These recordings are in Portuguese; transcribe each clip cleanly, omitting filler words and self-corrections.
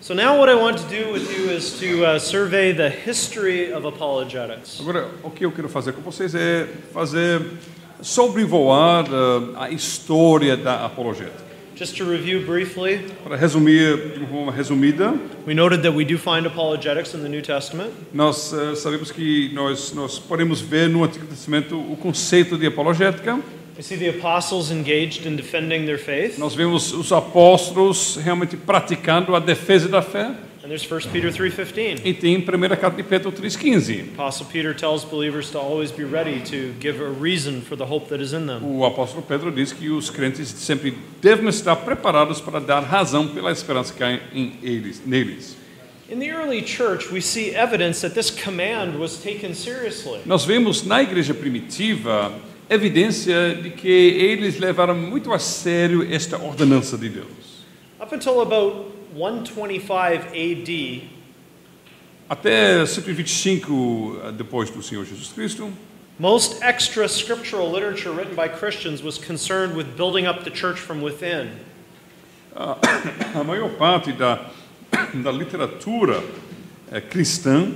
So now what I want to do with you is to survey the history of apologetics. Agora, o que eu quero fazer com vocês é sobrevoar a história da apologética. Just to review briefly, Para resumir de uma forma resumida, we noted that we do find apologetics in the New Testament. nós sabemos que nós podemos ver no Antigo Testamento o conceito de apologética. We see the apostles engaged in defending their faith. Nós vemos os apóstolos realmente praticando a defesa da fé. And there's 1 Peter 3:15. E tem 1 carta de Pedro 3,15. Apostle Peter tells believers to always be ready to give a reason for the hope that is in them. O apóstolo Pedro diz que os crentes sempre devem estar preparados para dar razão pela esperança que há neles. In the early church, we see evidence that this command was taken seriously. Nós vemos na igreja primitiva evidência de que eles levaram muito a sério esta ordenança de Deus. Up until about 125 AD, Até 125 depois do Senhor Jesus Cristo, most extra scriptural literature written by Christians was concerned with building up the church from within. a maior parte da literatura cristã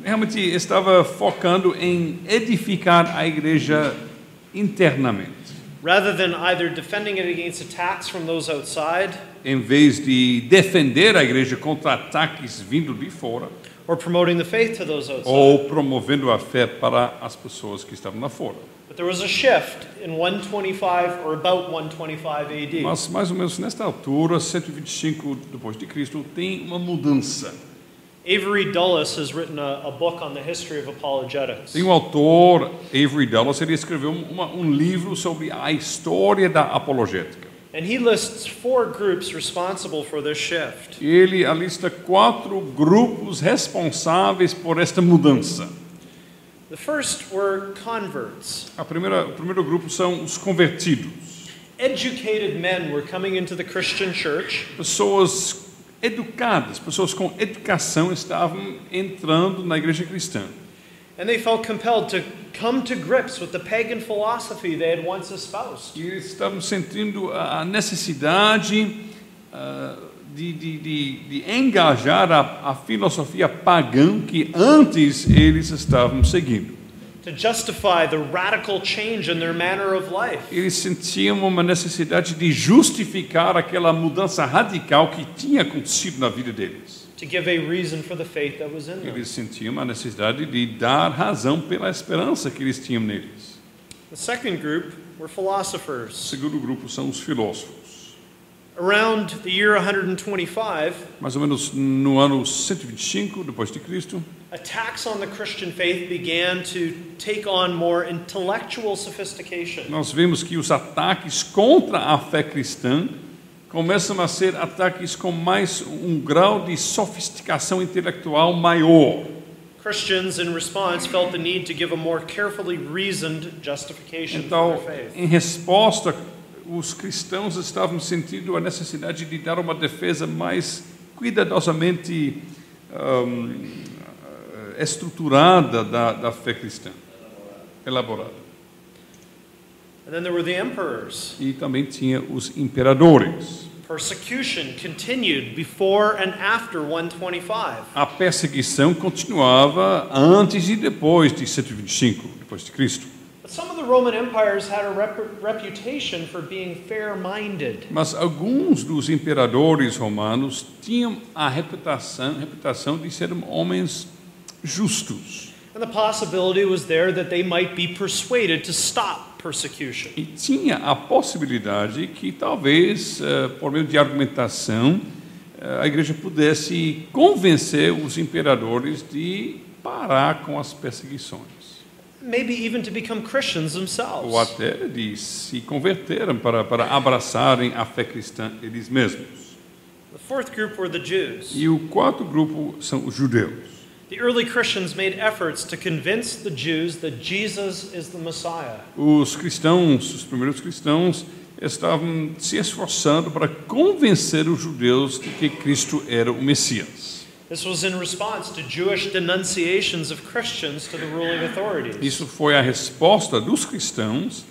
realmente estava focando em edificar a igreja internamente. Rather than either defending it against attacks from those outside, Em vez de defender a igreja contra ataques vindo de fora, or promoting the faith to those outside. ou promovendo a fé para as pessoas que estavam lá fora. But there was a shift in 125 or about 125 AD. Mas mais ou menos nesta altura, 125 depois de Cristo, tem uma mudança. Avery Dulles has written a book on the history of apologetics. Tem um autor, Avery Dulles, ele escreveu um livro sobre a história da apologética. And he lists 4 groups responsible for this shift. Ele alista 4 grupos responsáveis por esta mudança. The first were converts. O primeiro grupo são os convertidos. Educated men were coming into the Christian church. Pessoas educadas, pessoas com educação estavam entrando na igreja cristã. And they felt compelled to come to grips with the pagan philosophy they had once espoused. E eles estavam sentindo a necessidade de engajar a filosofia pagã que antes eles estavam seguindo. To justify the radical change in their manner of life. Eles sentiam uma necessidade de justificar aquela mudança radical que tinha acontecido na vida deles. To give a reason for the faith that was in them. Eles sentiam a necessidade de dar razão pela esperança que eles tinham neles. The second group were philosophers. O segundo grupo são os filósofos. Around the year 125, Mais ou menos no ano 125 depois de Cristo, attacks on the Christian faith began to take on more intellectual sophistication. nós vemos que os ataques contra a fé cristã começam a ser ataques com mais um grau de sofisticação intelectual maior. Christians, in response, felt the need to give a more carefully reasoned justification Então, for their faith. em resposta, os cristãos estavam sentindo a necessidade de dar uma defesa mais cuidadosamente estruturada da fé cristã, elaborada. And then there were the emperors. E também tinha os imperadores. Persecution continued before and after 125. A perseguição continuava antes e depois de 125 depois de Cristo. But some of the Roman empires had a reputation for being fair-minded. Mas alguns dos imperadores romanos tinham a reputação de serem homens justos. And the possibility was there that they might be persuaded to stop persecution. E tinha a possibilidade que talvez, por meio de argumentação, a igreja pudesse convencer os imperadores de parar com as perseguições. Maybe even to become Christians themselves. Ou até de se converterem para abraçarem a fé cristã eles mesmos. The fourth group were the Jews. E o quarto grupo são os judeus. The early Christians made efforts to convince the Jews that Jesus is the Messiah. Os primeiros cristãos, estavam se esforçando para convencer os judeus de que Cristo era o Messias. This was in response to Jewish denunciations of Christians to the ruling authorities. Isso foi a resposta dos cristãos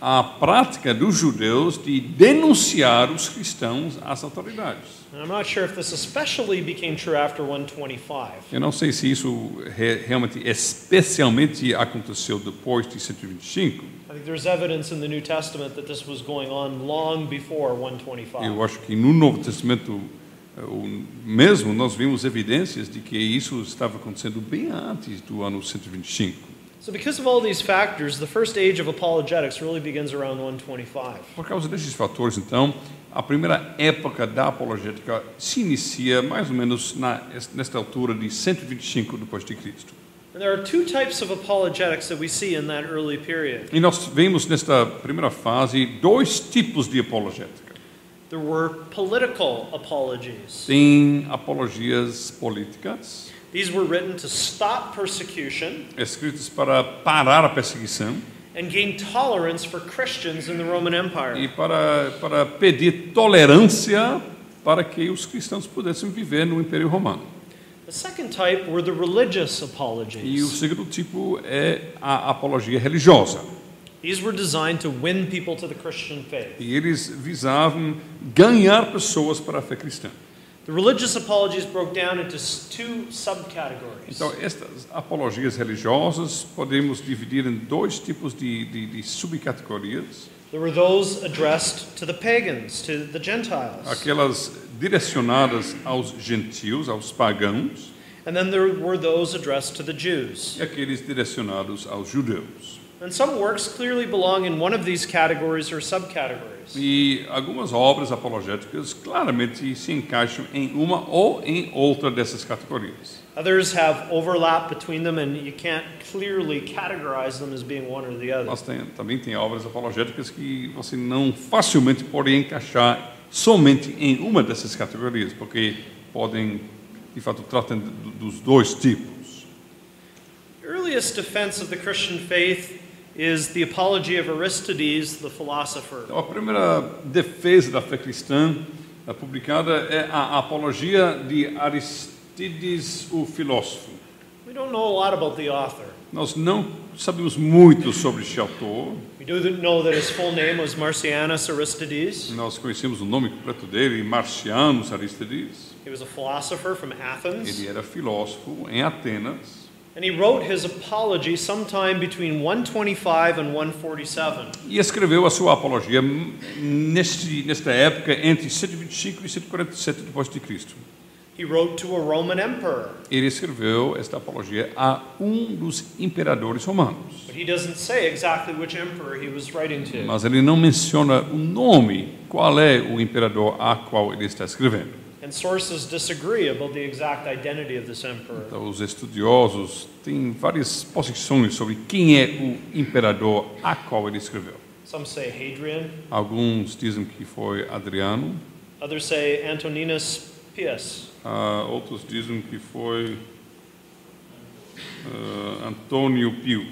a prática dos judeus de denunciar os cristãos às autoridades. And I'm not sure if this especially became true after 125. Eu não sei se isso realmente especialmente aconteceu depois de 125. I think there's evidence in the New Testament that this was going on long before 125. Eu acho que no Novo Testamento mesmo nós vimos evidências de que isso estava acontecendo bem antes do ano 125. So because of all these factors, the first age of apologetics really begins around 125. Por causa desses fatores, então, a primeira época da apologética se inicia mais ou menos nesta altura de 125 depois de Cristo. And there are two types of apologetics that we see in that early period. E nós vemos nesta primeira fase dois tipos de apologética. There were political apologies. Tem apologias políticas, These were written to stop persecution escritas para parar a perseguição and gain tolerance for Christians in the Roman e Empire. para pedir tolerância para que os cristãos pudessem viver no Império Romano. The second type were the religious E o apologies. segundo tipo é a apologia religiosa. These were designed to win people to the Christian faith. E eles visavam ganhar pessoas para a fé cristã. The religious apologies broke down into two subcategories. Então, estas apologias religiosas podemos dividir em dois tipos de subcategorias. There were those addressed to the pagans, to the Gentiles. Aquelas direcionadas aos gentios, aos pagãos, And then there were those addressed to the Jews. e aqueles direcionados aos judeus. And some works clearly belong in one of these categories or subcategories. E algumas obras apologéticas claramente se encaixam em uma ou em outra dessas categorias. Others have overlap between them and you can't clearly categorize them as being one or the other. Mas também tem obras apologéticas que você não facilmente pode encaixar somente em uma dessas categorias, porque podem, de fato, tratar dos dois tipos. The earliest defense of the Christian faith is the apology of Aristides, the philosopher. Então, a primeira defesa da fé cristã publicada é a apologia de Aristides, o filósofo. We don't know a lot about the author. Nós não sabemos muito sobre este autor. We do know that his full name was Marcianus Aristides. Nós conhecemos o nome completo dele, Marcianus Aristides. He was a philosopher from Athens. Ele era filósofo em Atenas. And he wrote his apology sometime between 125 and 147. E escreveu a sua apologia nesta época entre 125 e 147 depois de Cristo. He wrote to a Roman emperor. Ele escreveu esta apologia a dos imperadores romanos. But he doesn't say exactly which emperor he was writing to. Mas ele não menciona o nome, qual é o imperador a qual ele está escrevendo. And sources disagree about the exact identity of this emperor. Então, os estudiosos têm várias posições sobre quem é o imperador a qual ele escreveu. Some say Hadrian, Alguns dizem que foi Adriano, others say Antoninus Pius. outros dizem que foi Antônio Pio.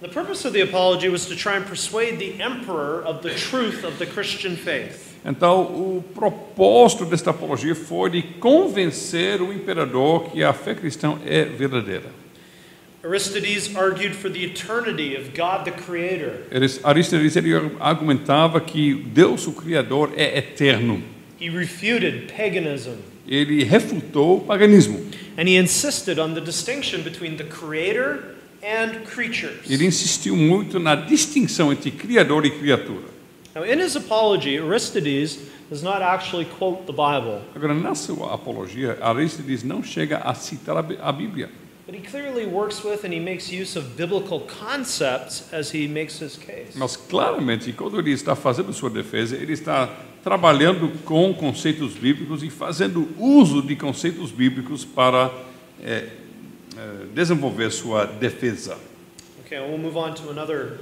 The purpose of the apology was to try and persuade the emperor of the truth of the Christian faith. Então, o propósito desta apologia foi de convencer o imperador que a fé cristã é verdadeira. Aristides argued for the eternity of God the Creator. Aristides ele argumentava que Deus, o Criador, é eterno. He refuted paganism. Ele refutou o paganismo. And he insisted on the distinction between the Creator and creatures. Ele insistiu muito na distinção entre Criador e criatura. Now, in his apology, Aristides does not actually quote the Bible, Agora, na sua apologia, Aristides não chega a citar a Bíblia. but he clearly works with and he makes use of biblical concepts as he makes his case. Mas, claramente, quando ele está fazendo sua defesa, ele está trabalhando com conceitos bíblicos e fazendo uso de conceitos bíblicos para desenvolver sua defesa. Okay, we'll move on to another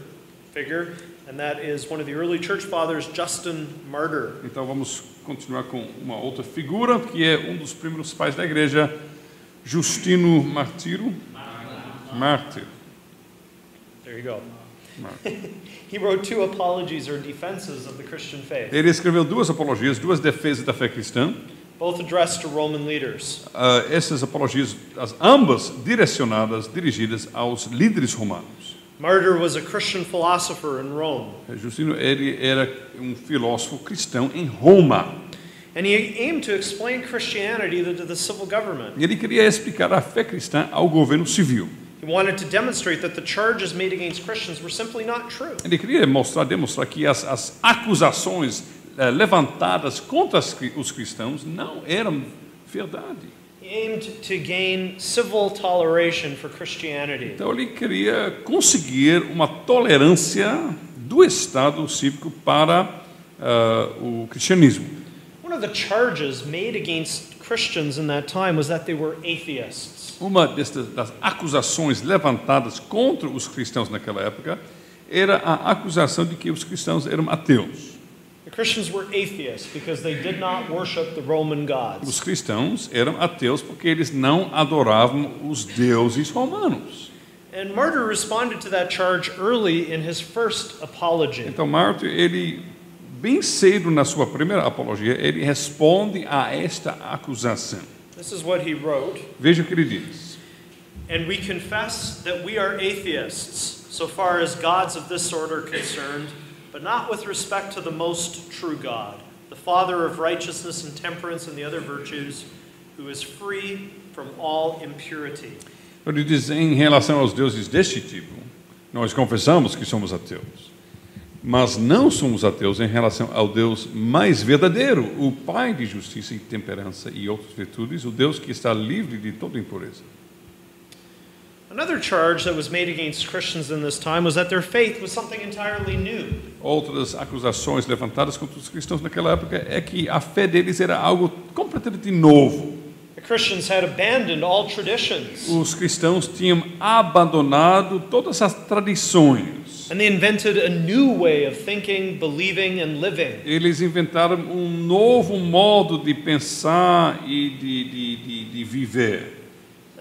figure, and that is one of the early church fathers, Justin Martyr. Então vamos continuar com uma outra figura, que é um dos primeiros pais da igreja, Justino Mártir. There you go. He wrote two apologies or defenses of the Christian faith, Ele escreveu duas apologias, duas defesas da fé cristã. both addressed to Roman leaders. Essas apologias, ambas direcionadas, dirigidas aos líderes romanos. Martyr was a Christian philosopher in Rome, Justino ele era um filósofo cristão em Roma. and he aimed to explain Christianity to the civil government. Ele queria explicar a fé cristã ao governo civil. He wanted to demonstrate that the charges made against Christians were simply not true. Ele queria demonstrar que as acusações levantadas contra os cristãos não eram verdade. He aimed to gain civil toleration for Christianity. Então ele queria conseguir uma tolerância do Estado cívico para o cristianismo. One of the charges made against Christians in that time was that they were atheists. Uma das acusações levantadas contra os cristãos naquela época era a acusação de que os cristãos eram ateus. The Christians were atheists because they did not worship the Roman gods. Os cristãos eram ateus porque eles não adoravam os deuses romanos. And Martyr responded to that charge early in his first apology. Então Martin, ele bem cedo na sua primeira apologia, ele responde a esta acusação. This is what he wrote. Veja o que ele diz. And we confess that we are atheists, so far as gods of this sort are concerned, but not with respect to the most true God, the Father of righteousness and temperance and the other virtues, who is free from all impurity. Ele diz, em relação aos deuses deste tipo, nós confessamos que somos ateus, mas não somos ateus em relação ao Deus mais verdadeiro, o Pai de justiça e temperança e outras virtudes, o Deus que está livre de toda impureza. Another charge that was made against Christians in this time was that their faith was something entirely new. Outras acusações levantadas contra os cristãos naquela época é que a fé deles era algo completamente novo. The Christians had abandoned all traditions. Os cristãos tinham abandonado todas as tradições. And they invented a new way of thinking, believing, and living. Eles inventaram um novo modo de pensar e de viver.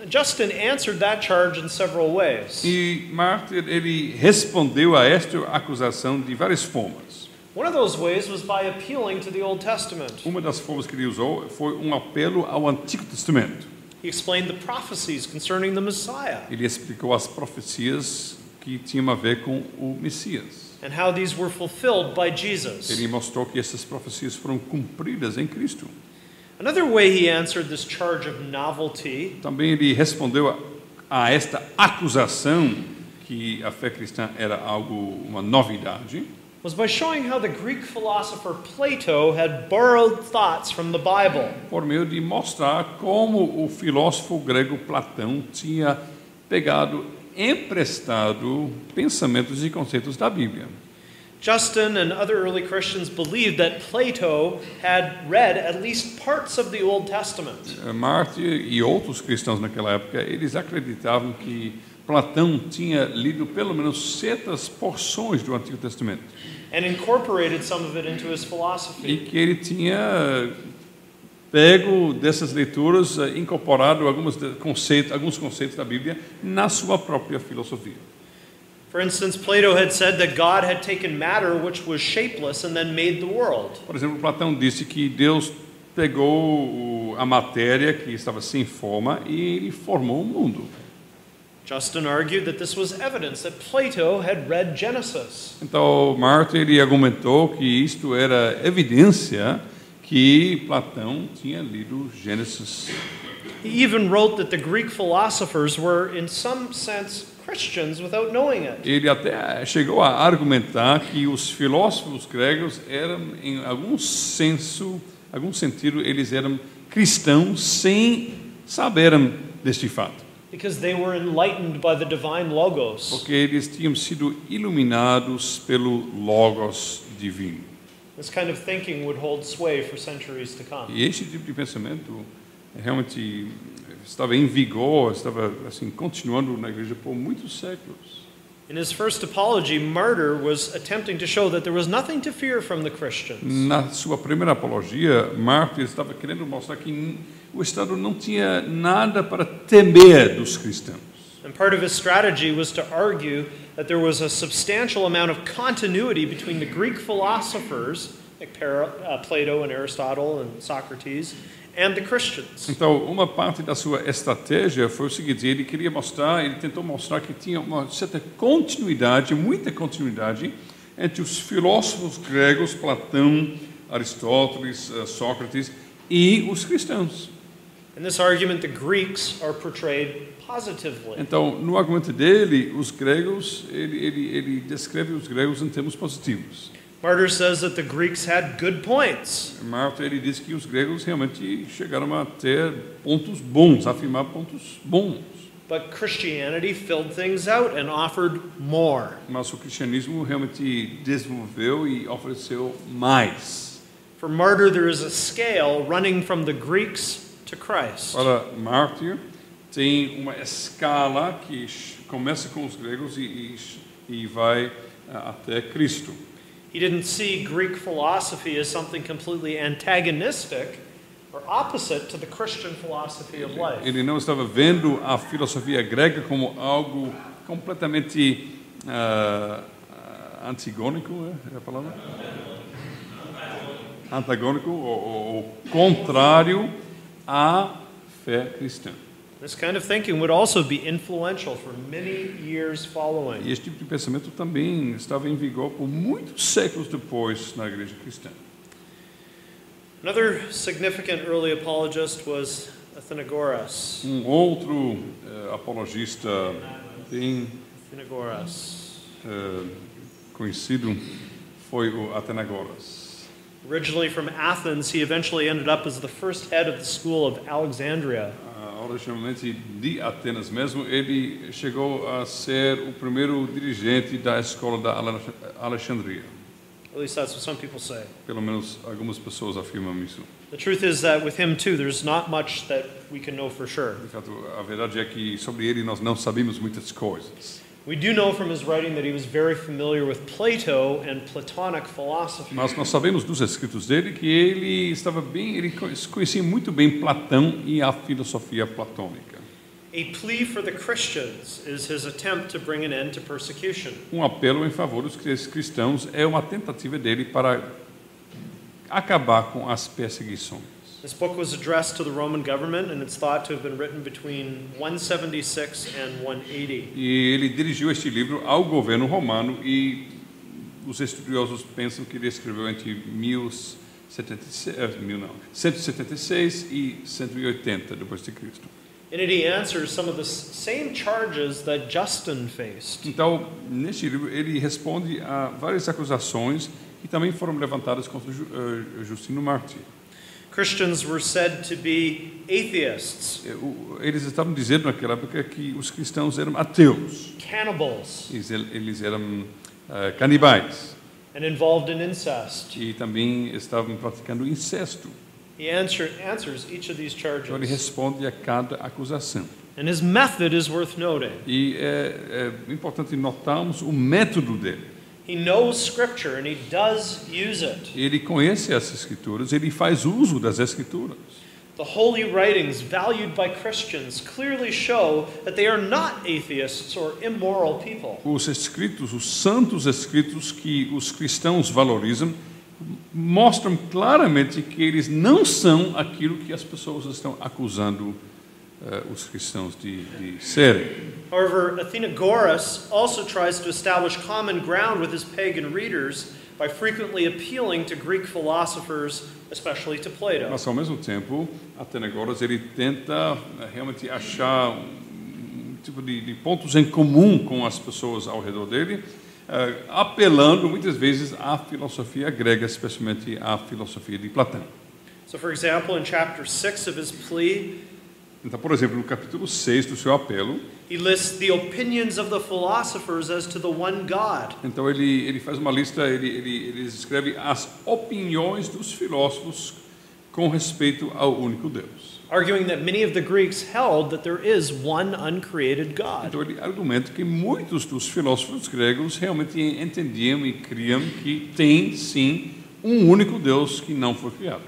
Justin answered that charge in several ways. E Martin, ele respondeu a esta acusação de várias formas. One of those ways was by appealing to the Old Testament. Uma das formas que ele usou foi um apelo ao Antigo Testamento. He explained the prophecies concerning the Messiah Ele explicou as profecias que tinham a ver com o Messias. and how these were fulfilled by Jesus. Ele mostrou que essas profecias foram cumpridas em Cristo. Another way he answered this charge of novelty Também ele respondeu a esta acusação que a fé cristã era uma novidade, was by showing how the Greek philosopher Plato had borrowed thoughts from the Bible. por meio de mostrar como o filósofo grego Platão tinha pegado, emprestado pensamentos e conceitos da Bíblia. Justin and other early Christians believed that Plato had read at least parts of the Old Testament. Martin e outros cristãos naquela época, eles acreditavam que Platão tinha lido pelo menos certas porções do Antigo Testamento And incorporated some of it into his e philosophy. que ele tinha pego dessas leituras, incorporado alguns conceitos da Bíblia na sua própria filosofia. For instance, Plato had said that God had taken matter which was shapeless and then made the world. Por exemplo, Platão disse que Deus pegou a matéria que estava sem forma e ele formou o mundo. Justin argued that this was evidence that Plato had read Genesis. Então, Martin ele argumentou que isto era evidência que Platão tinha lido Gênesis. He even wrote that the Greek philosophers were, in some sense, Christians without knowing it. Ele até chegou a argumentar que os filósofos gregos eram, em algum sentido, eles eram cristãos sem saberem deste fato. Because they were enlightened by the divine logos. Porque eles tinham sido iluminados pelo Logos divino. This kind of thinking would hold sway for centuries to come. E esse tipo de pensamento realmente estava em vigor, estava assim continuando na igreja por muitos séculos. In his first apology, Martyr was attempting to show that there was nothing to fear from the Christians. Na sua primeira apologia, Martin estava querendo mostrar que o Estado não tinha nada para temer dos cristãos. And part of his strategy was to argue that there was a substantial amount of continuity between the Greek philosophers like Plato and Aristotle and Socrates, and the Christians. Então, uma parte da sua estratégia foi o seguinte: ele tentou mostrar que tinha uma certa continuidade, muita continuidade, entre os filósofos gregos, Platão, Aristóteles, Sócrates, e os cristãos. In this argument, the Greeks are portrayed positively. Então, no argumento dele, os gregos, ele descreve os gregos em termos positivos. Martyr says that the Greeks had good points. Marta, ele diz que os gregos realmente chegaram a ter pontos bons, a afirmar pontos bons. But Christianity filled things out and offered more. Mas o cristianismo realmente desenvolveu e ofereceu mais. For Martyr, there is a scale running from the Greeks to Christ. Para Mártir, tem uma escala que começa com os gregos e vai até Cristo. He didn't see Greek philosophy as something completely antagonistic or opposite to the Christian philosophy of life. Ele não estava vendo a filosofia grega como algo completamente antigônico, é a palavra? Antagônico ou contrário à fé cristã. This kind of thinking would also be influential for many years following. E esse tipo de pensamento também estava em vigor por muitos séculos depois na igreja cristã. Another significant early apologist was Athenagoras. Outro apologista bem conhecido foi o Athenagoras. Originally from Athens, he eventually ended up as the first head of the school of Alexandria. Originalmente de Atenas mesmo, ele chegou a ser o primeiro dirigente da escola da Alexandria. At least that's what some people say. Pelo menos algumas pessoas afirmam isso. The truth is that with him too, there's not much that we can know for sure. De fato, a verdade é que sobre ele nós não sabemos muitas coisas. We do know from his writing that he was very familiar with Plato and Platonic philosophy. Mas nós sabemos dos escritos dele que ele conhecia muito bem Platão e a filosofia platônica. A plea for the Christians is his attempt to bring an end to persecution. Apelo em favor dos cristãos é uma tentativa dele para acabar com as perseguições. This book was addressed to the Roman government and it's thought to have been written between 176 and 180. E ele dirigiu este livro ao governo romano e os estudiosos pensam que ele escreveu entre 176 e 180 depois de Cristo. In it he answers some of the same charges that Justin faced. Então, neste livro ele responde a várias acusações que também foram levantadas contra Justino Mártir. Christians were said to be atheists, Eles estavam dizendo naquela época que os cristãos eram ateus. cannibals, Eles eram canibais and involved in incest. e também estavam praticando incesto. He answers each of these Então ele charges. responde a cada acusação. And his method is worth noting. E é importante notarmos o método dele. He knows Scripture and he does use it. Ele conhece as escrituras, ele faz uso das escrituras. The holy writings valued by Christians clearly show that they are not atheists or immoral people. Os escritos, os santos escritos que os cristãos valorizam, mostram claramente que eles não são aquilo que as pessoas estão acusando os cristãos de serem. However, Athenagoras also tries to establish common ground with his pagan readers by frequently appealing to Greek philosophers, especially to Plato. Mas ao mesmo tempo, Athenagoras ele tenta realmente achar tipo de pontos em comum com as pessoas ao redor dele, apelando muitas vezes à filosofia grega, especialmente à filosofia de Platão. So, for example, in chapter 6 of his plea, Então, por exemplo, no capítulo 6 do seu apelo, he lists the opinions of the philosophers as to the one God. então ele faz uma lista, ele escreve as opiniões dos filósofos com respeito ao único Deus. Arguing that many of the Greeks held that there is one uncreated God. Então ele argumenta que muitos dos filósofos gregos realmente entendiam e criam que tem sim um único Deus que não foi criado.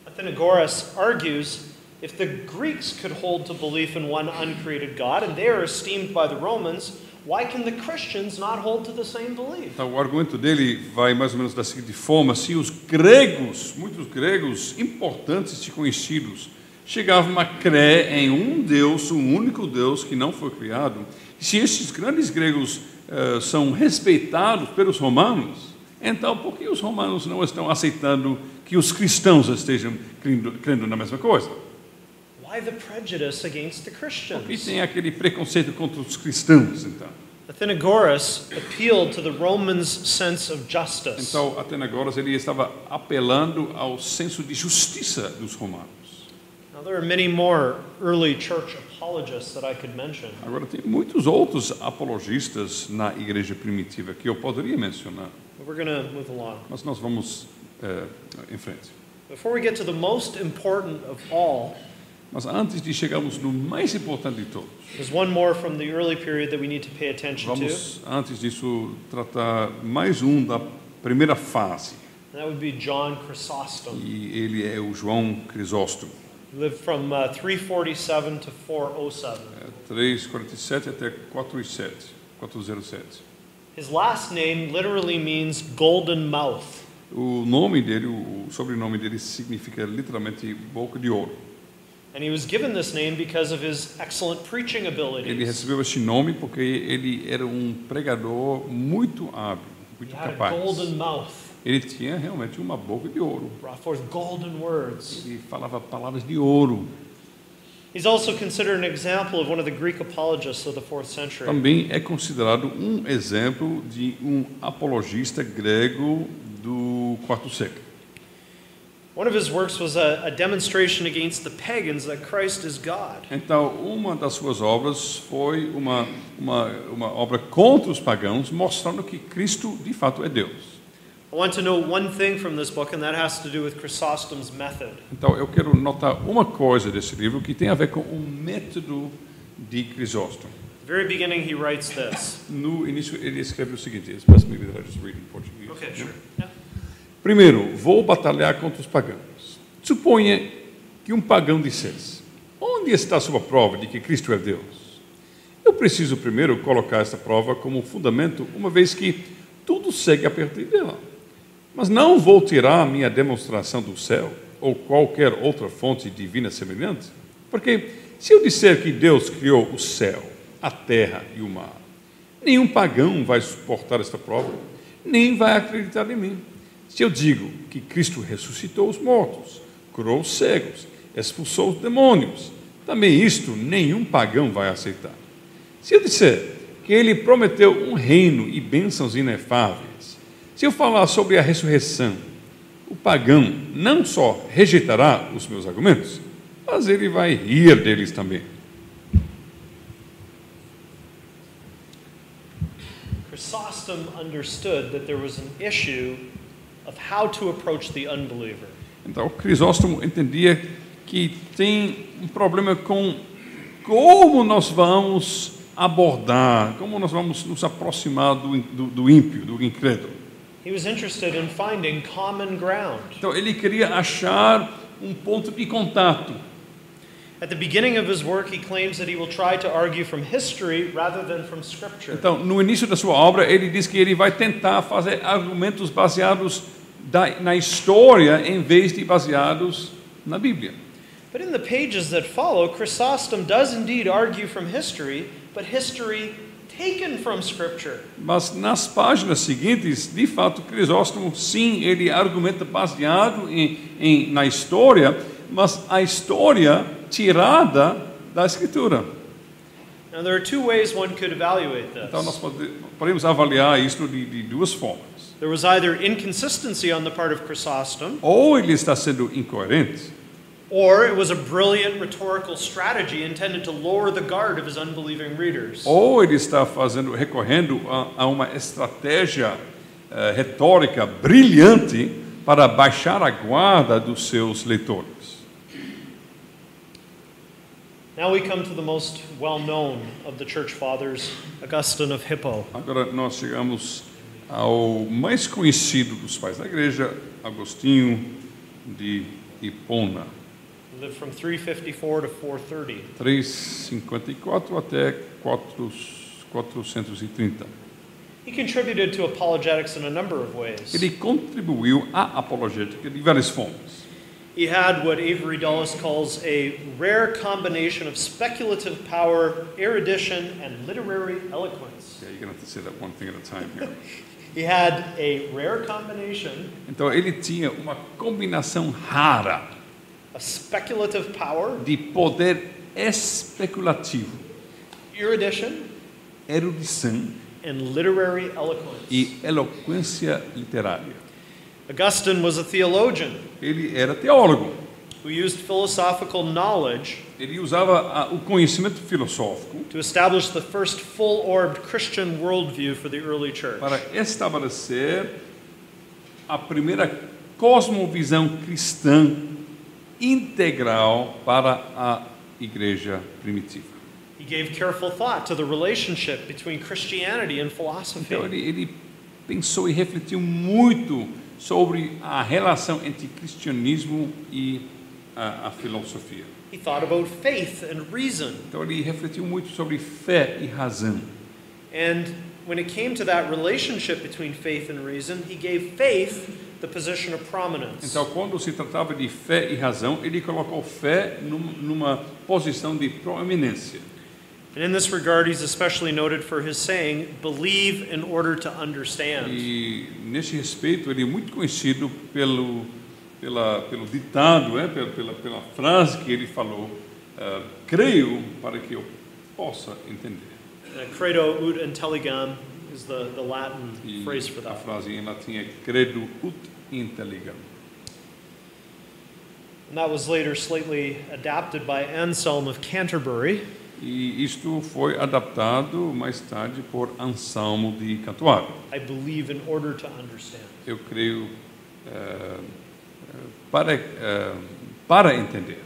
Athenagoras argues if the Greeks could hold to belief in one uncreated God and they are esteemed by the Romans, why can the Christians not hold to the same belief? Então, o argumento dele vai mais ou menos da seguinte forma: se os gregos, muitos gregos importantes e conhecidos, chegavam a crer em um Deus, um único Deus que não foi criado, e se esses grandes gregos são respeitados pelos romanos, então por que os romanos não estão aceitando que os cristãos estejam crendo na mesma coisa? Why the prejudice against the Christians? Por que tem aquele preconceito contra os cristãos, então? Athenagoras appealed to the Romans' sense of justice. Então, Athenagoras ele estava apelando ao senso de justiça dos romanos. Now, there are many more early church apologists that I could mention. Agora, tem muitos outros apologistas na igreja primitiva que eu poderia mencionar, But we're going to move along. mas nós vamos em frente. Before we get to the most important of all, Mas antes de chegarmos no mais importante de todos, there's one more from the early period that we need to pay attention to. vamos, antes disso, tratar mais um da primeira fase. And that would be John Chrysostom. E ele é o João Crisóstomo. He lived from 347 to 407. 347 até 407. His last name literally means golden mouth. O nome dele, o sobrenome dele significa literalmente boca de ouro. And he was given this name because of his excellent preaching Ele abilities. recebeu esse nome porque ele era um pregador muito hábil, muito He had a capaz. golden mouth, Ele tinha realmente uma boca de ouro. brought forth golden words. Ele falava palavras de ouro. He's also considered an example of one of the Greek apologists of the 4th century. Também é considerado um exemplo de um apologista grego do quarto século. One of his works was a demonstration against the pagans that Christ is God. Então, uma das suas obras foi uma obra contra os pagãos, mostrando que Cristo de fato é Deus. I want to know one thing from this book, and that has to do with Chrysostom's method. Então, eu quero notar uma coisa desse livro que tem a ver com o método de Crisóstomo. At the very beginning, he writes this. No início, ele escreve o seguinte: it's best maybe that I just read in Portuguese. Okay, sure. Yeah. Primeiro, vou batalhar contra os pagãos. Suponha que um pagão dissesse: onde está a sua prova de que Cristo é Deus? Eu preciso primeiro colocar essa prova como fundamento, uma vez que tudo segue a partir dela. Mas não vou tirar a minha demonstração do céu ou qualquer outra fonte divina semelhante, porque se eu disser que Deus criou o céu, a terra e o mar, nenhum pagão vai suportar esta prova, nem vai acreditar em mim. Se eu digo que Cristo ressuscitou os mortos, curou os cegos, expulsou os demônios, também isto nenhum pagão vai aceitar. Se eu disser que ele prometeu um reino e bênçãos inefáveis, se eu falar sobre a ressurreição, o pagão não só rejeitará os meus argumentos, mas ele vai rir deles também. Chrysostom understood that there was an issue of how to approach the unbeliever. Então, Crisóstomo entendia que tem um problema com como nós vamos abordar, como nós vamos nos aproximar do ímpio, do incrédulo. He was interested in finding common ground. Então, ele queria achar um ponto de contato. At the beginning of his work, he claims that he will try to argue from history rather than from scripture. Então, no início da sua obra, ele diz que ele vai tentar fazer argumentos baseados na história em vez de baseados na Bíblia. But in the pages that follow, Chrysostom does indeed argue from history, but history taken from scripture. Mas nas páginas seguintes, de fato, Crisóstomo, sim, ele argumenta baseado na história, mas a história tirada da Escritura. Now there are two ways one could evaluate this. Então nós podemos avaliar isso de duas formas. There was either inconsistency on the part of Chrysostom, Ou ele está sendo incoerente, or it was a brilliant rhetorical strategy intended to lower the guard of his unbelieving readers. ou ele está recorrendo a uma estratégia retórica brilhante para baixar a guarda dos seus leitores. Now we come to the most well-known of the church fathers, Augustine of Hippo. Agora nós chegamos ao mais conhecido dos pais da igreja, Agostinho de Hipona, He lived from 354 to 430. 354 até 430. He contributed to apologetics in a number of ways. Ele contribuiu à apologética de várias formas. He had what Avery Dulles calls a rare combination of speculative power, erudition, and literary eloquence. Yeah, you're going to have to say that one thing at a time here. He had a rare combination Então ele tinha uma combinação rara of speculative power, de poder especulativo, erudition, erudição and literary eloquence. e eloquência literária. Augustine was a theologian Ele era teólogo. who used philosophical knowledge Ele usava o conhecimento filosófico to establish the first full-orbed Christian worldview for the early church. para estabelecer a primeira cosmovisão cristã integral para a igreja primitiva. He gave careful thought to the relationship between Christianity and philosophy. Então ele pensou e refletiu muito sobre a relação entre cristianismo e a filosofia. He thought about faith and reason. Então ele refletiu muito sobre fé e razão. And when it came to that relationship between faith and reason, he gave faith the position of prominence. Então, quando se tratava de fé e razão, ele colocou fé numa posição de proeminência. And in this regard, he's especially noted for his saying, "Believe in order to understand." E nesse respeito, ele é muito conhecido pelo ditado, pela frase que ele falou, creio para que eu possa entender. Credo ut intelligam is the Latin E phrase for a that. frase em latim é credo ut intelligam. And that was later slightly adapted by Anselm of Canterbury. E isto foi adaptado mais tarde por Anselmo de Cantuário. I believe in order to understand. Eu creio para entender.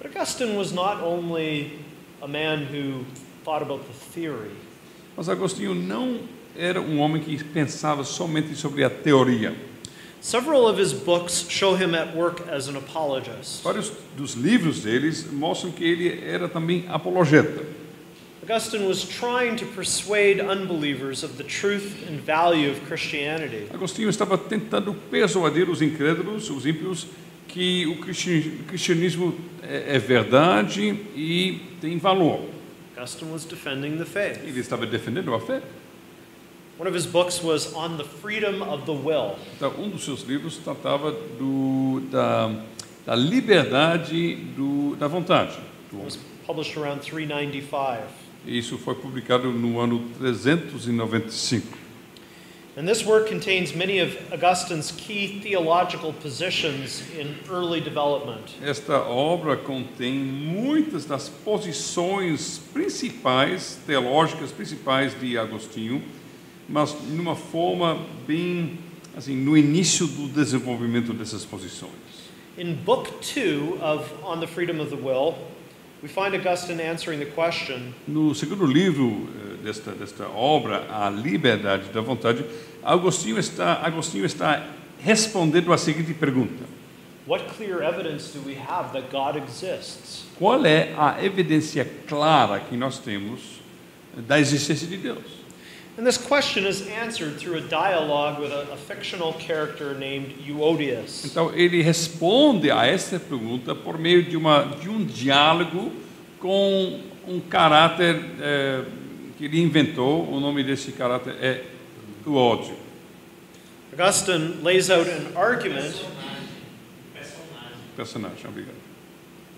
But Augustine was not only a man who thought about the theory. Mas Agostinho não era um homem que pensava somente sobre a teoria. Several of his books show him at work as an apologist. Vários dos livros deles mostram que ele era também apologeta. Augustine was trying to persuade unbelievers of the truth and value of Christianity. Agostinho estava tentando persuadir os incrédulos, os ímpios, que o cristianismo é verdade e tem valor. Augustine was defending the faith. Ele estava defendendo a fé. One of his books was On the Freedom of the Will. Então, dos seus livros tratava da liberdade da vontade. It was published around 395. Isso foi publicado no ano 395. And this work contains many of Augustine's key theological positions in early development. Esta obra contém muitas das posições principais, teológicas principais de Agostinho, mas numa forma bem, assim, no início do desenvolvimento dessas posições. In Book 2 of On the Freedom of the Will, we find Augustine answering the question, No segundo livro desta obra, A Liberdade da Vontade, Agostinho está respondendo a seguinte pergunta: what clear evidence do we have that God exists? qual é a evidência clara que nós temos da existência de Deus? And this question is answered through a dialogue with a fictional character named Euodias. Então ele responde a essa pergunta por meio de um diálogo com um caráter que ele inventou. O nome desse caráter é o ódio. Augustine lays out an argument. Personagem, obrigado.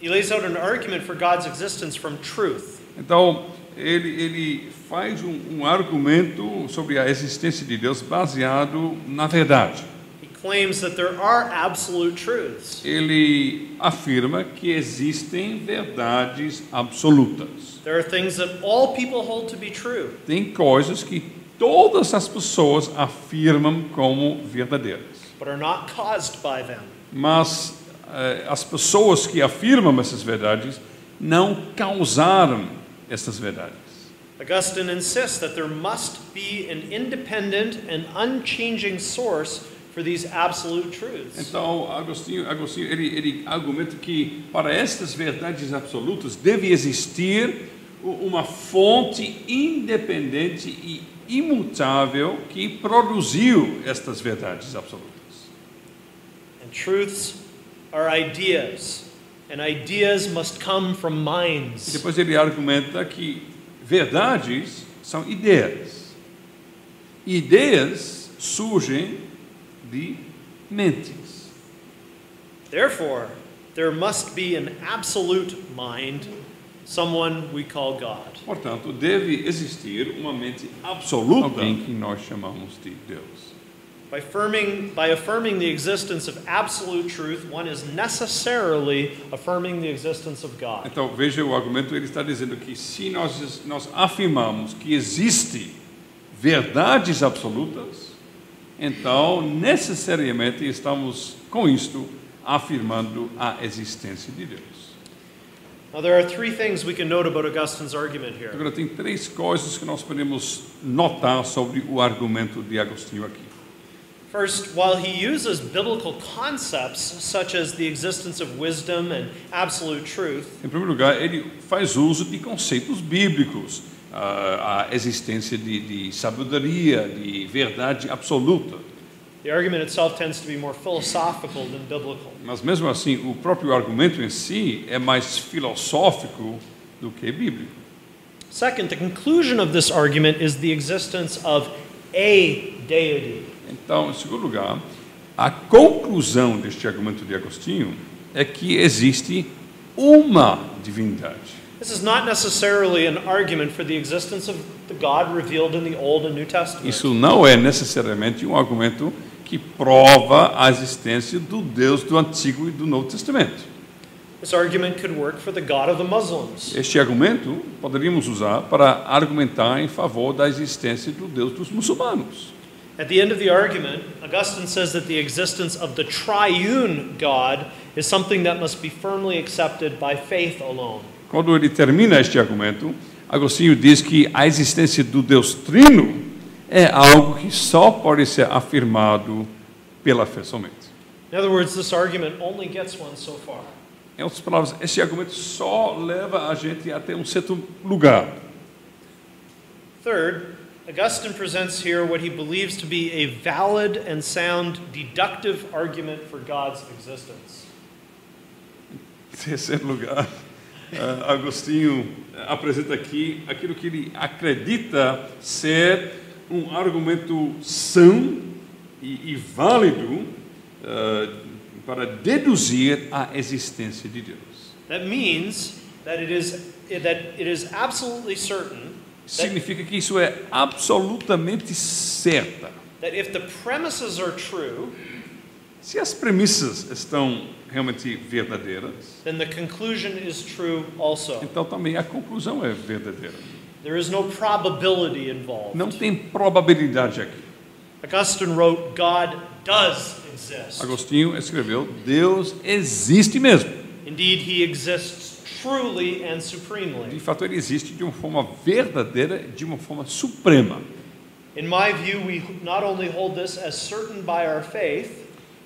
He lays out an argument for God's existence from truth. Então ele faz um argumento sobre a existência de Deus baseado na verdade. He claims that there are absolute truths. Ele afirma que existem verdades absolutas. There are things that all people hold to be true. Tem coisas que todas as pessoas afirmam como verdadeiras. But are not caused by them. Mas as pessoas que afirmam essas verdades não causaram essas verdades. Augustine insists that there must be an independent and unchanging source for these absolute truths. Então, Agostinho ele argumenta que para estas verdades absolutas deve existir uma fonte independente e imutável que produziu estas verdades absolutas. And truths are ideas, and ideas must come from E minds. depois ele argumenta que verdades são ideias. Ideias surgem de mentes. Therefore, there must be an absolute mind, someone we call God. Portanto, deve existir uma mente absoluta, alguém que nós chamamos de Deus. By affirming the existence of absolute truth, one is necessarily affirming the existence of God. Então, veja o argumento, ele está dizendo que se nós afirmamos que existe verdades absolutas, então, necessariamente, estamos, com isto, afirmando a existência de Deus. Now, there are three things we can note about Augustine's argument here. Agora, tem três coisas que nós podemos notar sobre o argumento de Agostinho aqui. First, while he uses biblical concepts such as the existence of wisdom and absolute truth, Em primeiro lugar, ele faz uso de conceitos bíblicos, a existência de sabedoria, de verdade absoluta. the argument itself tends to be more philosophical than biblical. Mas mesmo assim, o próprio argumento em si é mais filosófico do que bíblico. Second, the conclusion of this argument is the existence of a deity. Então, em segundo lugar, a conclusão deste argumento de Agostinho é que existe uma divindade. This is not necessarily an argument for the existence of the God revealed in the Old and New Testament. Isso não é necessariamente um argumento que prova a existência do Deus do Antigo e do Novo Testamento. This argument could work for the God of the Muslims. Este argumento poderíamos usar para argumentar em favor da existência do Deus dos muçulmanos. At the end of the argument, Augustine says that the existence of the triune God is something that must be firmly accepted by faith alone. Quando ele termina este argumento, Agostinho diz que a existência do Deus Trino é algo que só pode ser afirmado pela fé somente. In other words, this argument only gets one so far. Em outras palavras, esse argumento só leva a gente até um certo lugar. Third, Augustine presents here what he believes to be a valid and sound deductive argument for God's existence. Em terceiro lugar, Agostinho apresenta aqui aquilo que ele acredita ser um argumento são e válido para deduzir a existência de Deus. That means that it is absolutely certain Significa que isso é absolutamente certa. that if the premises are true, Se as premissas estão realmente verdadeiras, then the conclusion is true also. então também a conclusão é verdadeira. There is no probability involved. Não tem probabilidade aqui. Augustine wrote, God does exist. Agostinho escreveu, Deus existe mesmo. Indeed, he exists truly and De supremely. fato, ele existe de uma forma verdadeira, de uma forma suprema. In my view, we not only hold this as certain by our faith,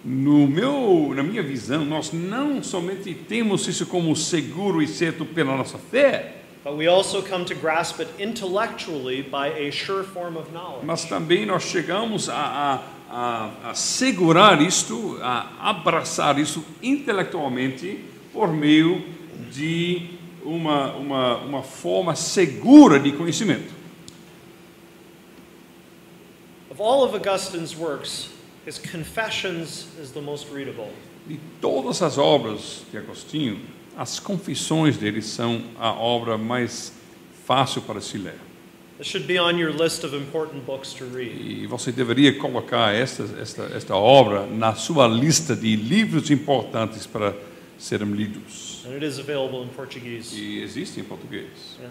Na minha visão, nós não somente temos isso como seguro e certo pela nossa fé, but we also come to grasp it intellectually by a sure form of knowledge. mas também nós chegamos a segurar isto, a abraçar isso intelectualmente por meio de uma forma segura de conhecimento. Of all of Augustine's works, his Confessions is the most readable. De todas as obras de Agostinho, as confissões dele são a obra mais fácil para se ler. This should be on your list of important books to read. E você deveria colocar esta obra na sua lista de livros importantes para serem lidos. And it is available in Portuguese. E existe em português. Yeah.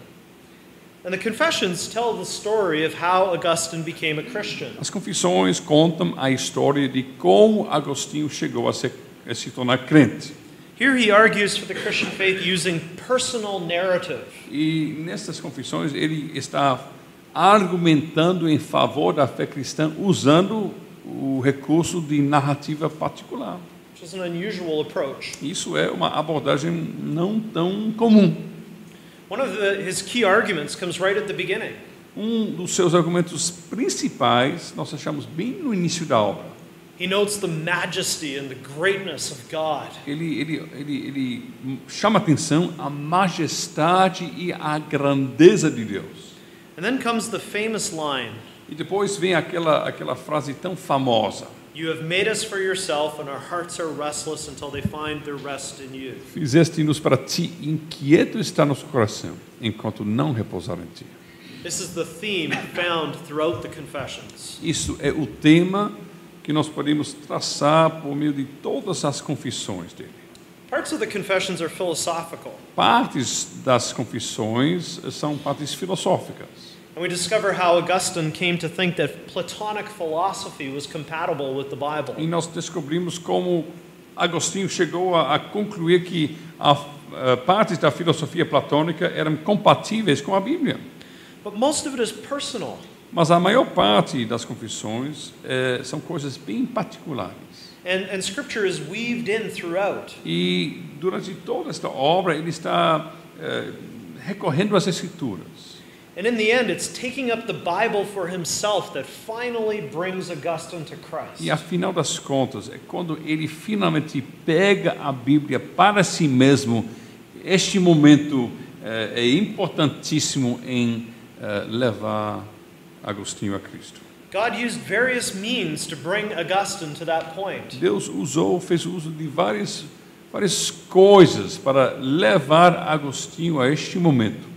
And the Confessions tell the story of how Augustine became a Christian. As confissões contam a história de como Agostinho chegou a se tornar crente. Here he argues for the Christian faith using personal narrative. E nessas confissões ele está argumentando em favor da fé cristã usando o recurso de narrativa particular. Which is an unusual approach. Isso é uma abordagem não tão comum. One of his key arguments comes right at the beginning. Dos seus argumentos principais nós achamos bem no início da obra. He notes the majesty and the greatness of God. Ele chama atenção a majestade e a grandeza de Deus. And then comes the famous line. E depois vem aquela frase tão famosa. You have made us for yourself, and our hearts are restless until they find their rest in you. Fizeste-nos para ti, inquieto está nosso coração, enquanto não repousar em ti. This is the theme found throughout the confessions. Isso é o tema que nós podemos traçar por meio de todas as confissões dele. Parts of the confessions are philosophical. Partes das confissões são partes filosóficas. And we discover how Augustine came to think that Platonic philosophy was compatible with the Bible. E nós descobrimos como Agostinho chegou a concluir que partes da filosofia platônica eram compatíveis com a Bíblia. But most of it is personal. Mas a maior parte das confissões são coisas bem particulares. And Scripture is weaved in throughout. E durante toda esta obra ele está recorrendo às Escrituras. And in the end, it's taking up the Bible for himself that finally brings Augustine to Christ. E afinal das contas, é quando ele finalmente pega a Bíblia para si mesmo. Este momento é importantíssimo em levar Agostinho a Cristo. God used various means to bring Augustine to that point. Deus fez uso de várias coisas para levar Agostinho a este momento.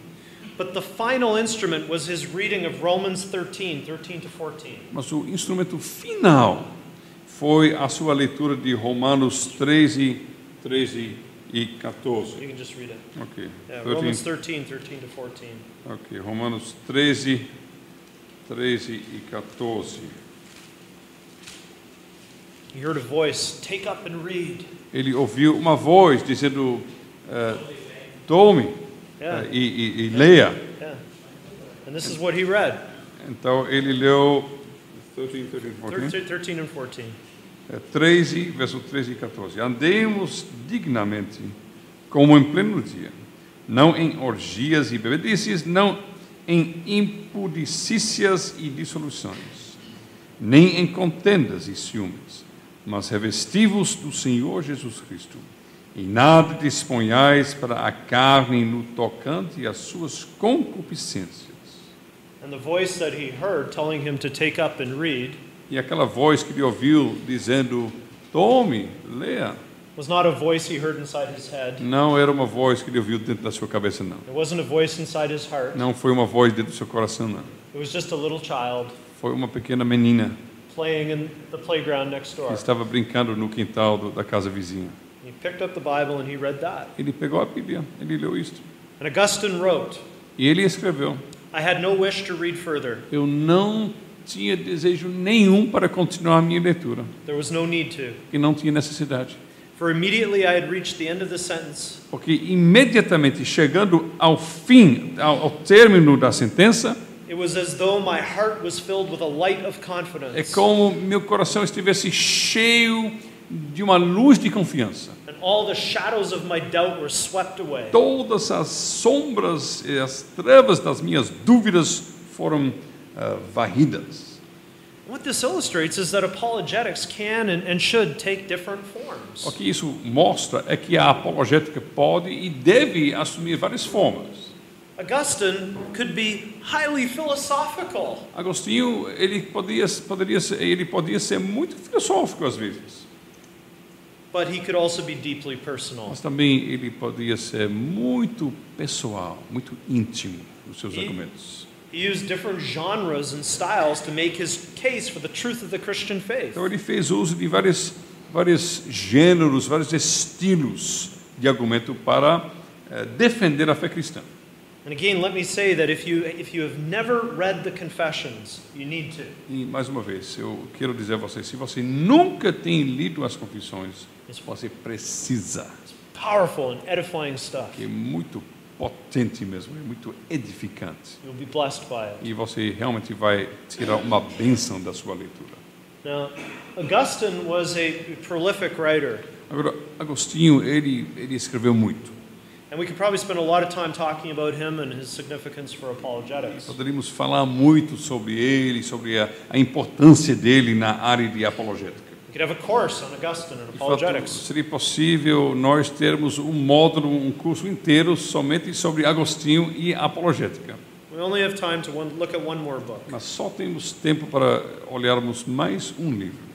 But the final instrument was his reading of Romans 13 to 14. Mas o instrumento final foi a sua leitura de Romanos 13 e 14. You can just read it. Okay. Yeah, Romans 13 to 14. Ok, Romanos 13 e 14. He heard a voice, take up and read. Ele ouviu uma voz dizendo, tome e leia. Yeah. And this is what he read. Então ele leu 13 and 14. 13, verso 13 e 14. Andemos dignamente, como em pleno dia, não em orgias e bebedices, não em impudicícias e dissoluções, nem em contendas e ciúmes, mas revesti-vos do Senhor Jesus Cristo, e nada disponhais para a carne no tocante às suas concupiscências. And the voice that he heard telling him to take up and read E aquela voz que ele ouviu dizendo, tome, leia, was not a voice he heard inside his head. não era uma voz que ele ouviu dentro da sua cabeça, não. It wasn't a voice inside his heart. Não foi uma voz dentro do seu coração, não. It was just a little child Foi uma pequena menina playing in the playground next que door. estava brincando no quintal da casa vizinha. He picked up the Bible and he read that. Ele pegou a Bíblia, ele leu isto. And Augustine wrote, E ele escreveu, I had no wish to read further. eu não tinha desejo nenhum para continuar a minha leitura, There was no need to. que não tinha necessidade. For immediately I had reached the end of the sentence, Porque imediatamente, chegando ao fim, ao término da sentença, it was as though my heart was filled with a light of é confidence, como meu coração estivesse cheio de uma luz de confiança. and all the shadows of my doubt were swept away. Todas as sombras e as trevas das minhas dúvidas foram varridas. What this illustrates is that apologetics can and should take different forms. O que isso mostra é que a apologética pode e deve assumir várias formas. Augustine could be highly philosophical. Agostinho, ele podia ser muito filosófico às vezes, But he could also be deeply personal. mas também ele podia ser muito pessoal, muito íntimo nos seus argumentos. He used different genres and styles to make his case for the truth of the Christian faith. Então ele fez uso de vários gêneros, vários estilos de argumento para defender a fé cristã. And again, let me say that if you have never read the Confessions, you need to. E mais uma vez, eu quero dizer a você, se você nunca tem lido as confissões, você precisa. It's powerful and edifying stuff. É muito potente mesmo, é muito edificante. You'll be blessed by it. E você realmente vai tirar uma bênção da sua leitura. Now, Augustine was a prolific writer. Agora, Agostinho, ele escreveu muito. And we could probably spend a lot of time talking about him and his significance for apologetics. Poderíamos falar muito sobre ele, sobre a importância dele na área de apologética. We could have a course on Augustine and De fato, apologetics. seria possível nós termos um módulo, um curso inteiro somente sobre Agostinho e apologética. We only have time to look at one more book. Mas só temos tempo para olharmos mais um livro.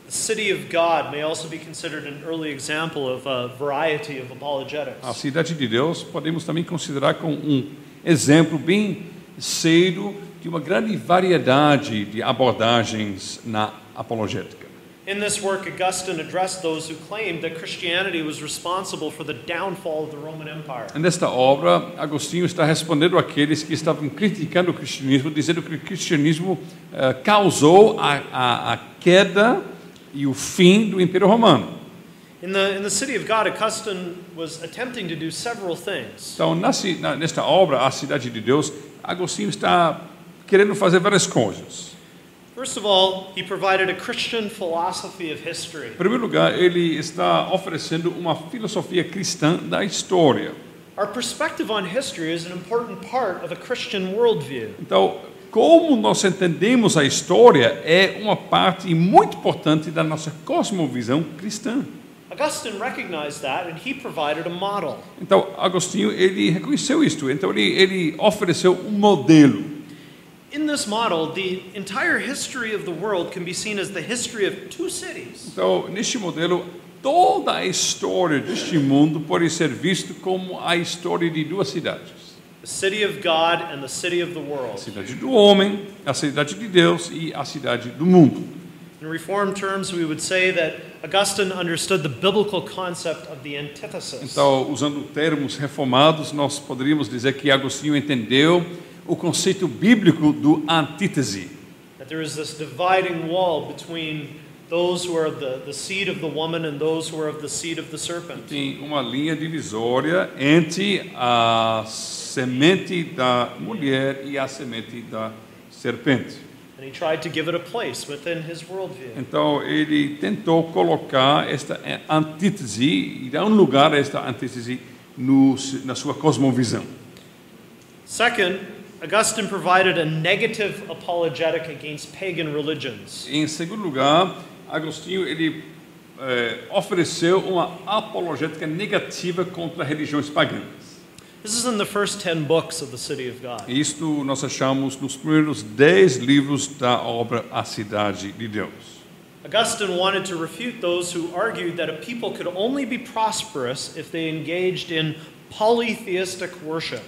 The City of God may also be considered an early example of a variety of apologetics. A Cidade de Deus podemos também considerar como um exemplo bem cedo de uma grande variedade de abordagens na apologética. In this work, Augustine addressed those who claimed that Christianity was responsible for the downfall of the Roman Empire. Nesta obra, Agostinho está respondendo àqueles que estavam criticando o cristianismo, dizendo que o cristianismo causou a queda e o fim do Império Romano. In the City of God, Augustine was attempting to do several things. Então, nesta obra, A Cidade de Deus, Agostinho está querendo fazer várias coisas. First of all, he provided a Christian philosophy of history. Em primeiro lugar, ele está oferecendo uma filosofia cristã da história. Our perspective on history is an important part of a Christian worldview. Então, como nós entendemos a história é uma parte muito importante da nossa cosmovisão cristã. Augustine recognized that and he provided a model. Então, Agostinho, ele reconheceu isto. Então, ele ofereceu um modelo. In this model, the entire history of the world can be seen as the history of two cities. Então, neste modelo, toda a história deste mundo pode ser visto como a história de duas cidades. The city of God and the city of the world. A cidade do homem, a cidade de Deus e a cidade do mundo. In Reformed terms, we would say that Augustine understood the biblical concept of the antithesis. Então, usando termos reformados, nós poderíamos dizer que Agostinho entendeu o conceito bíblico do antítese. That there is this dividing wall between those who are the seed of the woman and those who are of the seed of the serpent. Tem uma linha divisória entre a semente da mulher e a semente da serpente. And he tried to give it a place within his worldview. Então ele tentou colocar esta antítese e dar um lugar a esta antítese na sua cosmovisão. Second, Augustine provided a negative apologetic against pagan religions. Em segundo lugar, Agostinho ele ofereceu uma apologética negativa contra religiões pagãs. This is in the first 10 books of the City of God. Isto nós achamos nos primeiros 10 livros da obra A Cidade de Deus. Augustine wanted to refute those who argued that a people could only be prosperous if they engaged in polytheistic worship.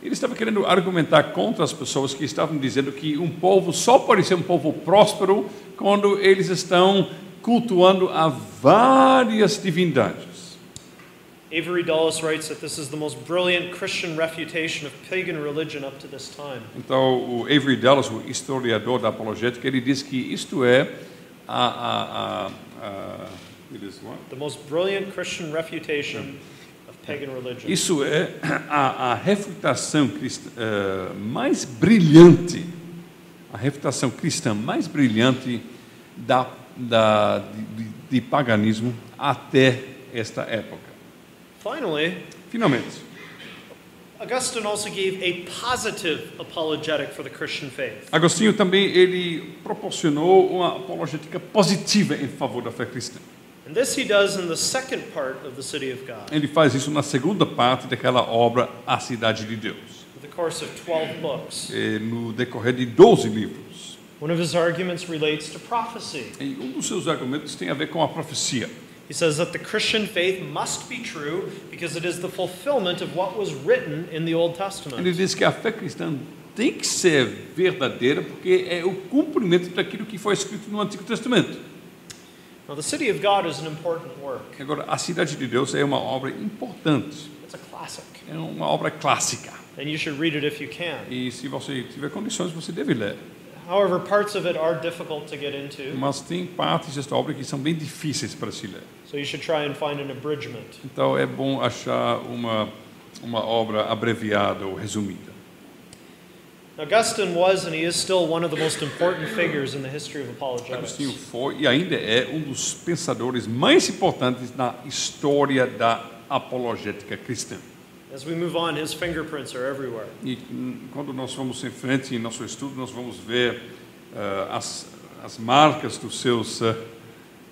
Ele estava querendo argumentar contra as pessoas que estavam dizendo que um povo só pode ser um povo próspero quando eles estão cultuando a várias divindades. Avery Dulles writes that this is the most brilliant Christian refutation of pagan religion up to this time. Então, o Avery Dulles, o historiador da apologética, ele diz que isto é The most brilliant Christian refutation of pagan religion. Isso é a refutação cristã mais brilhante, a refutação cristã mais brilhante de paganismo até esta época. Finalmente, Augustine also gave a positive apologetic for the Christian faith. Agostinho também ele proporcionou uma apologética positiva em favor da fé cristã. And this he does in the second part of the City of God. Ele faz isso na segunda parte daquela obra A Cidade de Deus. In the course of 12 books. No decorrer de 12 livros. One of his arguments relates to prophecy. E um dos seus argumentos tem a ver com a profecia. He says that the Christian faith must be true because it is the fulfillment of what was written in the Old Testament. Ele diz que a fé cristã tem que ser verdadeira porque é o cumprimento daquilo que foi escrito no Antigo Testamento. Now, the City of God is an important work. Agora, A Cidade de Deus é uma obra importante. It's a classic. É uma obra clássica. And you should read it if you can. E se você tiver condições, você deve ler. However, parts of it are difficult to get into. Mas tem partes desta obra que são bem difíceis para se ler. So you should try and find an abridgment. Então é bom achar uma obra abreviada ou resumida. Augustine was and he is still one of the most important figures in the history of apologetics. Agostinho foi e ainda é um dos pensadores mais importantes na história da apologética cristã. As we move on, his fingerprints are everywhere. E quando nós vamos em frente em nosso estudo, nós vamos ver as marcas dos seus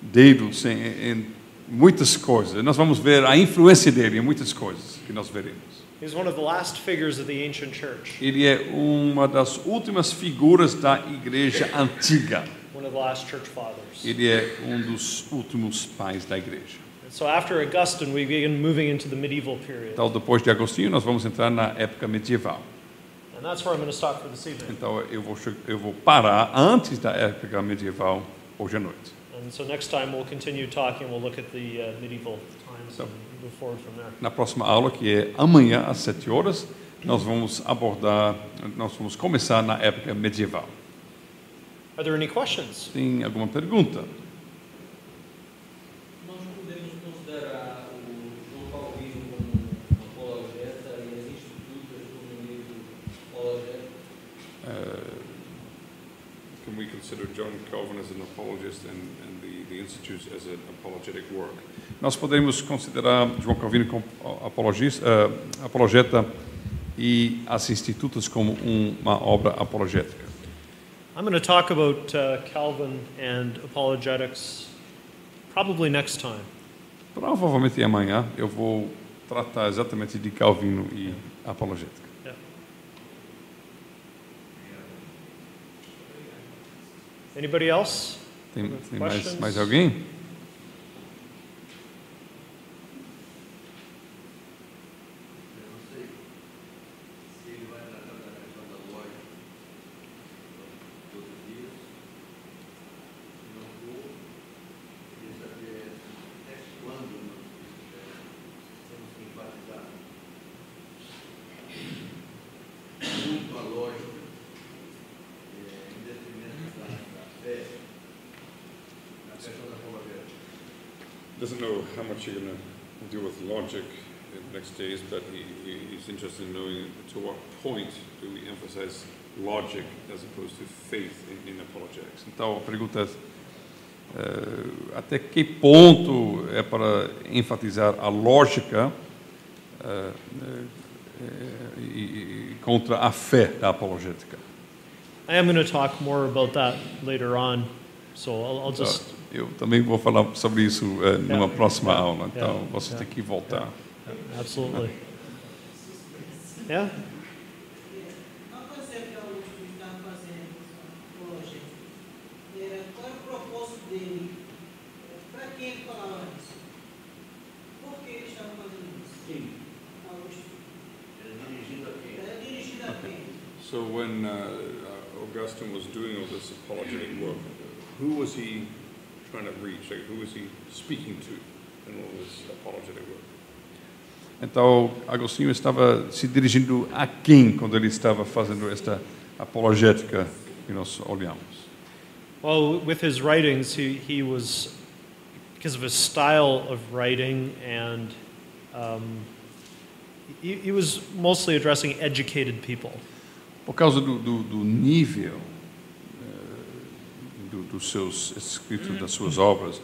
dedos em muitas coisas. Nós vamos ver a influência dele em muitas coisas que nós veremos. He's one of the last figures of the ancient church. Ele é uma das últimas figuras da igreja antiga. One of the last church fathers. Ele é um dos últimos pais da igreja. So after Augustine, we begin moving into the medieval period. Então, depois de Agostinho, nós vamos entrar na época medieval. And that's where I'm going to stop for this evening. Então, eu vou parar antes da época medieval hoje à noite. And so next time we'll continue talking. We'll look at the medieval times So, and move forward from there. Na próxima aula, que é amanhã às 7 horas, nós vamos começar na época medieval. Are there any questions? Tem alguma pergunta? Nós podemos considerar o João Calvino como apologeta e as institutas como um livro apologético? Can we consider John Calvin as an apologist and the institutes as an apologetic work? Nós podemos considerar João Calvino como apologeta e as institutas como uma obra apologética. I'm going to talk about Calvin and apologetics probably next time. Provavelmente amanhã eu vou tratar exatamente de Calvino e apologética. Yeah. Anybody else? Tem Questions? mais alguém? Doesn't know how much you're going to deal with logic in the next days, but he's interested in knowing to what point do we emphasize logic as opposed to faith in apologetics. Então a pergunta é até que ponto é para enfatizar a lógica contra a fé da apologética. I am going to talk more about that later on, so I'll just... Eu também vou falar sobre isso numa próxima aula, então Yeah. você tem que voltar. Absolutely. Yeah? Qual conceito que o Augusto estava fazendo apologética? Qual era o propósito dele? Para quem ele falava isso? Por que ele estava fazendo isso? Sim. Augusto. Era dirigido a quem? Era dirigido a quem? So when Augustine was doing all this apologetic work, who was he trying to reach? Like, who was he speaking to in all this apologetic work? Então, Agostinho estava se dirigindo a quem quando ele estava fazendo esta apologética que nós olhamos? Well, with his writings, he was, because of his style of writing, and he was mostly addressing educated people. Por causa do nível dos seus escritos, das suas obras,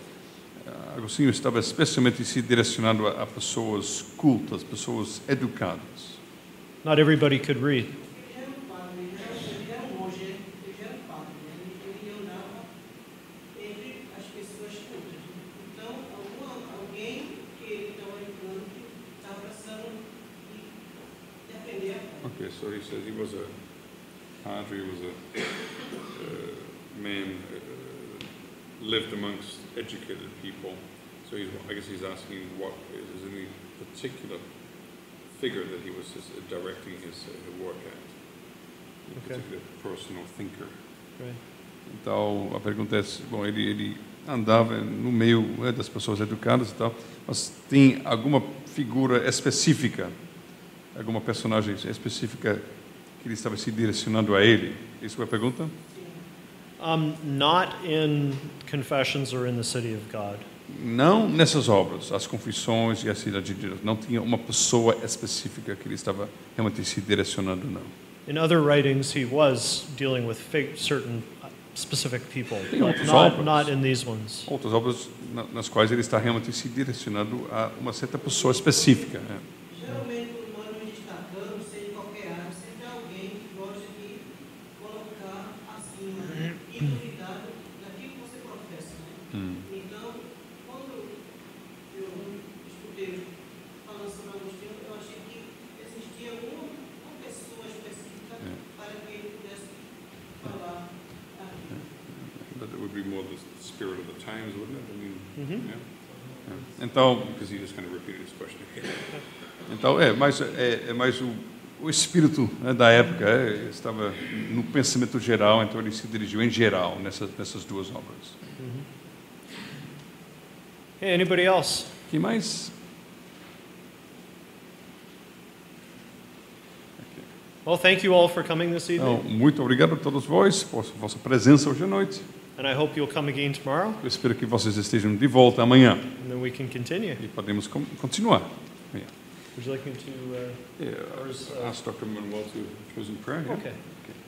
Agostinho estava especialmente se direcionando a pessoas cultas, pessoas educadas. Not everybody could read. Ele era um padre, ele era um monge, ele era um padre, ele andava entre as pessoas cultas. Então, alguém que ele estava orientando que estava precisando defender a fé. Okay, so he says he was a padre, he was a man lived amongst educated people. So I guess he's asking what is any particular figure that he was directing his work at, a particular personal thinker. Right. Então a pergunta é, bom, ele andava no meio das pessoas educadas e tal, mas tem alguma figura específica, alguma personagem específica que ele estava se direcionando a ele? Isso é a pergunta? Not in Confessions or in the City of God. Não nessas obras, as Confissões e a Cidade de Deus. Não tinha uma pessoa específica que ele estava realmente se direcionando, não. In other writings, he was dealing with certain specific people, Tem but outras obras. not in these ones. Outras obras nas quais ele está realmente se direcionando a uma certa pessoa específica. Geralmente, o well, the spirit of the times, wouldn't it? I mean, yeah. Então, because he just kind of repeated his question. Então, é mais o espírito, né, da época, estava no pensamento geral, então ele se dirigiu em geral nessas duas obras. Hey, anybody else? Que mais? Well, thank you all for coming this evening. Então, muito obrigado a todos vós por vossa presença hoje à noite. And I hope you'll come again tomorrow. Eu espero que vocês estejam de volta amanhã. And then we can continue. E podemos continuar. Yeah. Would you like me to... Ask Dr. Manuel to close in prayer. Yeah? Okay.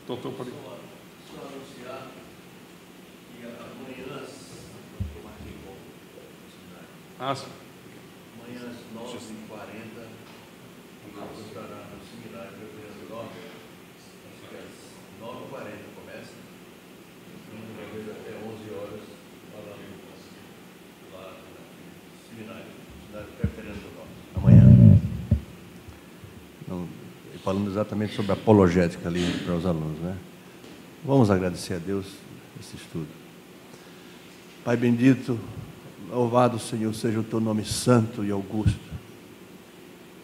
Doutor, pode... Só anunciar que amanhã sim. Amanhã às 9h40 nós estará no seminário Presidente acho que às 9h40 começa, talvez até 11 horas, falando lá no seminário Presidente amanhã. Então, falando exatamente sobre a apologética ali para os alunos, né? Vamos agradecer a Deus esse estudo. Pai bendito, louvado, Senhor, seja o teu nome santo e augusto.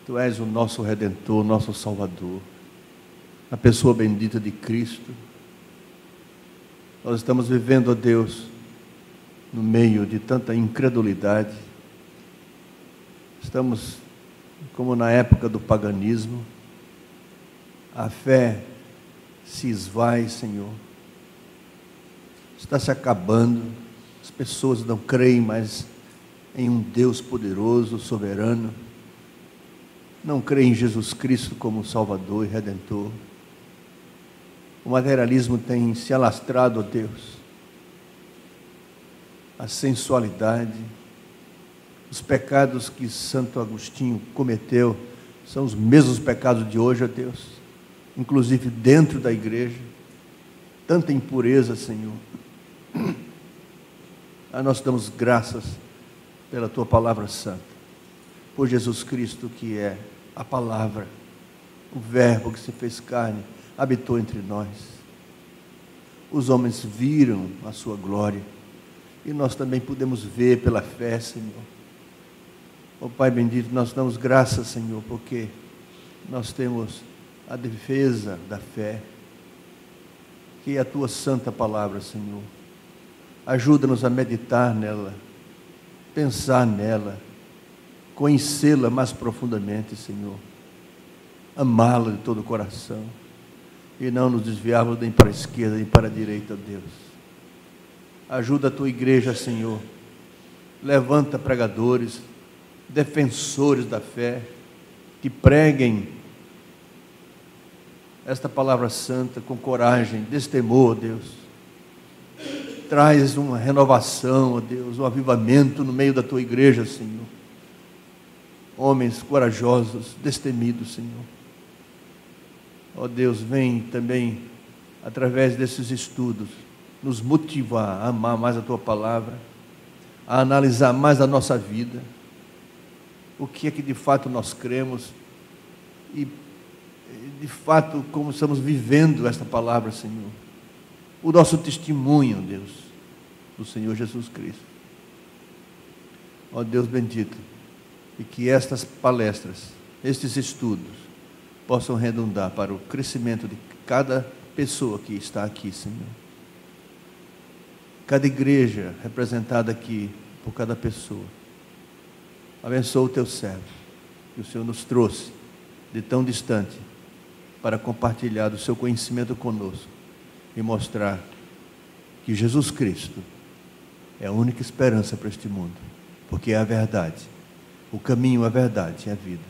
Tu és o nosso Redentor, nosso Salvador, a pessoa bendita de Cristo. Nós estamos vivendo, ó Deus, no meio de tanta incredulidade. Estamos como na época do paganismo. A fé se esvai, Senhor. Está se acabando. As pessoas não creem mais em um Deus poderoso, soberano. Não creem em Jesus Cristo como Salvador e Redentor. O materialismo tem se alastrado, ó Deus. A sensualidade, os pecados que Santo Agostinho cometeu são os mesmos pecados de hoje, ó Deus. Inclusive dentro da igreja. Tanta impureza, Senhor. Nós damos graças pela Tua Palavra Santa, por Jesus Cristo, que é a Palavra, o Verbo que se fez carne, habitou entre nós. Os homens viram a Sua glória, e nós também podemos ver pela fé, Senhor. Ó Pai bendito, nós damos graças, Senhor, porque nós temos a defesa da fé, que é a Tua Santa Palavra, Senhor. Ajuda-nos a meditar nela, pensar nela, conhecê-la mais profundamente, Senhor. Amá-la de todo o coração. E não nos desviarmos nem para a esquerda nem para a direita, ó Deus. Ajuda a Tua igreja, Senhor. Levanta pregadores, defensores da fé, que preguem esta palavra santa com coragem, destemor, ó Deus. Traz uma renovação, ó Deus, um avivamento no meio da Tua igreja, Senhor. Homens corajosos, destemidos, Senhor. Ó Deus, vem também, através desses estudos, nos motivar a amar mais a Tua palavra, a analisar mais a nossa vida, o que é que de fato nós cremos e, de fato, como estamos vivendo esta palavra, Senhor. O nosso testemunho, Deus, do Senhor Jesus Cristo. Ó Deus bendito, e que estas palestras, estes estudos, possam redundar para o crescimento de cada pessoa que está aqui, Senhor. Cada igreja representada aqui por cada pessoa. Abençoa o Teu servo, que o Senhor nos trouxe de tão distante, para compartilhar do Seu conhecimento conosco e mostrar que Jesus Cristo é a única esperança para este mundo, porque é a verdade, o caminho, a verdade e a vida.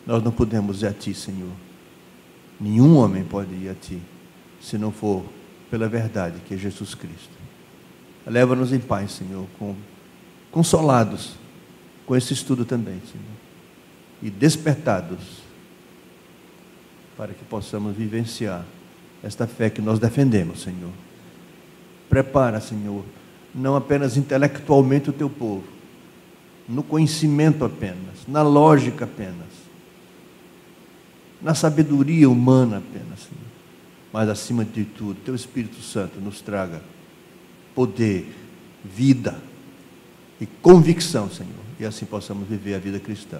Nós não podemos ir a Ti, Senhor. Nenhum homem pode ir a Ti, se não for pela verdade, que é Jesus Cristo. Leva-nos em paz, Senhor, consolados com esse estudo também, Senhor, e despertados para que possamos vivenciar esta fé que nós defendemos, Senhor. Prepara, Senhor, não apenas intelectualmente o Teu povo, no conhecimento apenas, na lógica apenas, na sabedoria humana apenas, Senhor, mas acima de tudo, Teu Espírito Santo nos traga poder, vida e convicção, Senhor, e assim possamos viver a vida cristã.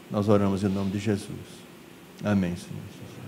Nós oramos em nome de Jesus. Amém, Senhor.